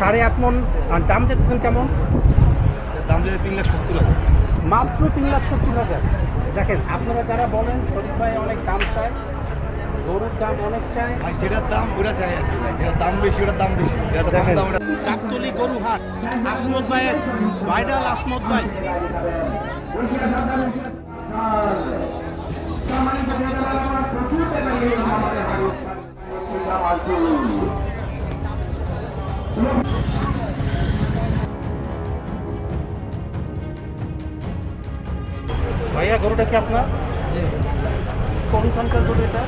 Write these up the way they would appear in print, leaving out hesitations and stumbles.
8.5 মন। আর দাম যেতেছেন কেমন? দাম যদি 3,70,000। মাত্র 3,70,000। দেখেন, আপনারা যারা বলেন শরীফ ভাই অনেক দাম চায়, গরুর দাম অনেক চায়, ভাই যেটার দাম ওটা চাই আর কি ভাই, যেটার দাম বেশি ওটার দাম বেশি, যেটা কম দাম ওটা। গাবতলী গরু হাট, আসমত ভাইয়ের ভাইরাল আসমত ভাই। ভাইয়া গরুটা কি আপনার? কোনখানকার গরু এটা?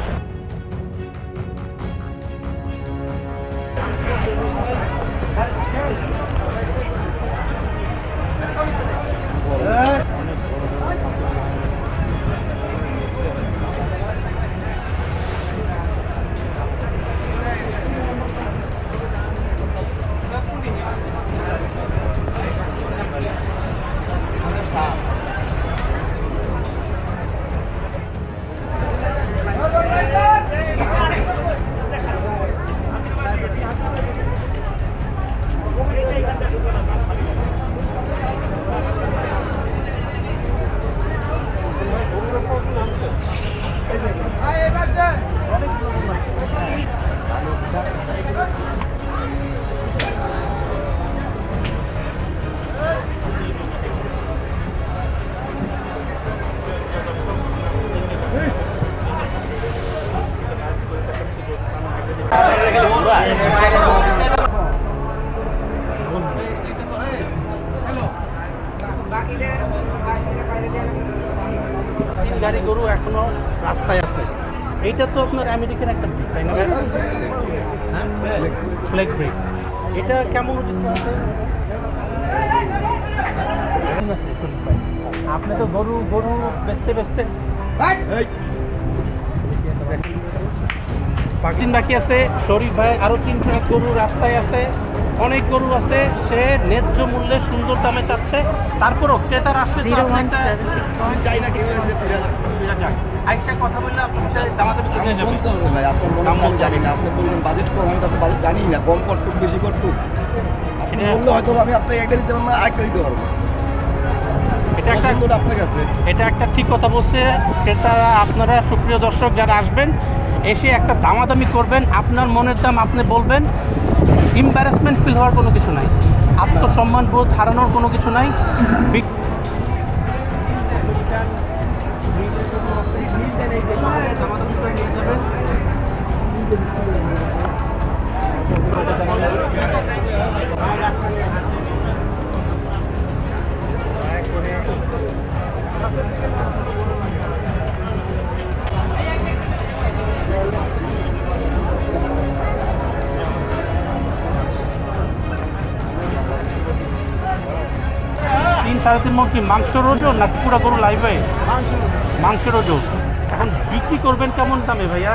গাড়ি গরু এখনো রাস্তায় আছে। এইটা তো আপনার আমেরিকান একটা ব্রিড, তাই না? হ্যাঁ, ফ্ল্যাগ ব্রিড। এটা কেমন আছে? আপনি তো গরু গরু বেচতে বেচতে দিন বাকি আছে। শরীফ ভাই আরো 3 ট্রাক গরু রাস্তায় আছে, অনেক গরু আছে। সে ন্যায্য মূল্যে সুন্দর দামে চাচ্ছে, তারপরও ক্রেতার আসলে তো আপনি একটা চাই না কেউ এসে ফিরে যাক। আইসা কথা বললে আপনার সাথে দামাদামি করে যাবে। বলতে হবে ভাই, আপনার মনে হয় আমি জানি না, আপনি বললেন বাজেট কম, আমি তাতে বাজেট জানি না, কম করটুক বেশি করটুক আপনি বললে হয়তো আমি আপনাকে একটা দিতে পারবো না, আরেকটা দিতে পারবো। এটা একটা পছন্দটা আপনার কাছে। এটা একটা ঠিক কথা বলছে ক্রেতারা। আপনারা সুপ্রিয় দর্শক যারা আসবেন, এসে একটা দামাদামি করবেন, আপনার মনের দাম আপনি বলবেন। এম্বারাসমেন্ট ফিল হওয়ার কোনো কিছু নাই, আত্মসম্মান বোধ হারানোর কোনো কিছু নাই। দামাদামি করে নিয়ে যাবেন। তিন সাড়ে 3 মণ কি মাংসের ওজন নাকি পুরো গরু লাইভে? মাংসের ওজন। এখন বিক্রি করবেন কেমন দামে ভাইয়া?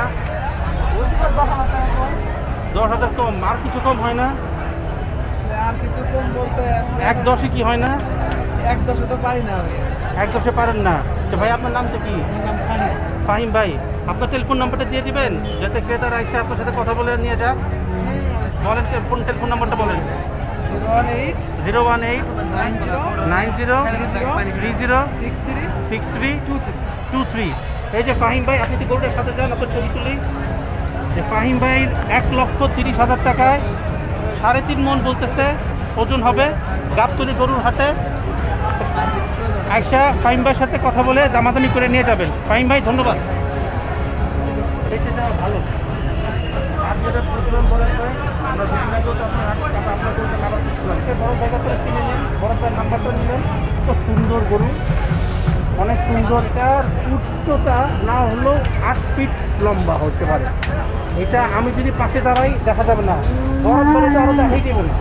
10,000 কম? আর কিছু কম হয় না? আর কিছু কম বলতে 1.10 কি হয় না? 1.10 তো পারি না আমি। 1.10 পারেন না? তো ভাই আপনার নামটা কি? ফাহিম ভাই, আপনার টেলিফোন নাম্বারটা দিয়ে দিবেন যাতে ক্রেতারা এসে আপনার সাথে কথা বলে নিয়ে যাক। বলেন, টেলিফোন নাম্বারটা বলেন। 018 90 30 63 23। এই যে ফাহিম ভাই, আপনি কি গরুটার সাথে যান, আপনার ছবি তুলি। যে ফাহিম ভাই 1,30,000 টাকায় 3.5 মণ বলতেছে ওজন হবে। গাবতলী গরুর হাটে আয়সা ফাহিম ভাইয়ের সাথে কথা বলে দামাদামি করে নিয়ে যাবেন। ফাহিম ভাই ধন্যবাদ। এটা ভালো। আর যেটা প্রচলন বলে আমরা বড় জায়গা করে কিনে নেন, বড় নাম্বারটা নিলেন। খুব সুন্দর গরু, অনেক সুন্দর। এটার উচ্চতা না হলেও 8 ফিট লম্বা হতে পারে। এটা আমি যদি পাশে দাঁড়াই দেখা যাবে না, বরফ বাড়ি তো আরও দেখাই দেবে না।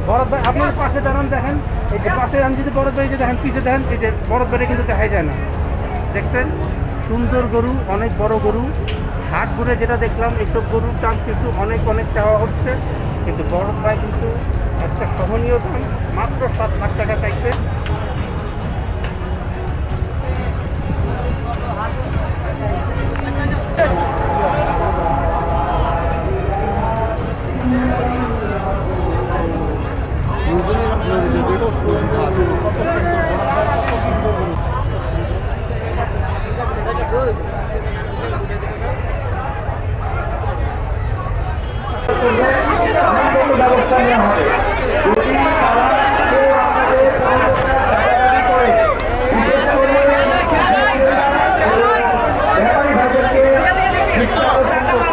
বরফ বাড়ি আপনার পাশে দাঁড়ান, দেখেন এই যে পাশে আমি যদি বরফ বাড়ি দেখেন, পিছিয়ে দেখেন এই যে বরফ বাড়ি কিন্তু দেখাই যায় না। দেখছেন, সুন্দর গরু, অনেক বড় গরু। হাট ঘুরে যেটা দেখলাম, এইসব গরুর দাম কিন্তু অনেক অনেক চাওয়া হচ্ছে, কিন্তু বরফ ভাই কিন্তু একটা সহনীয় দাম, মাত্র 7 লাখ টাকা চাইছে। নেওয়া হবে যদি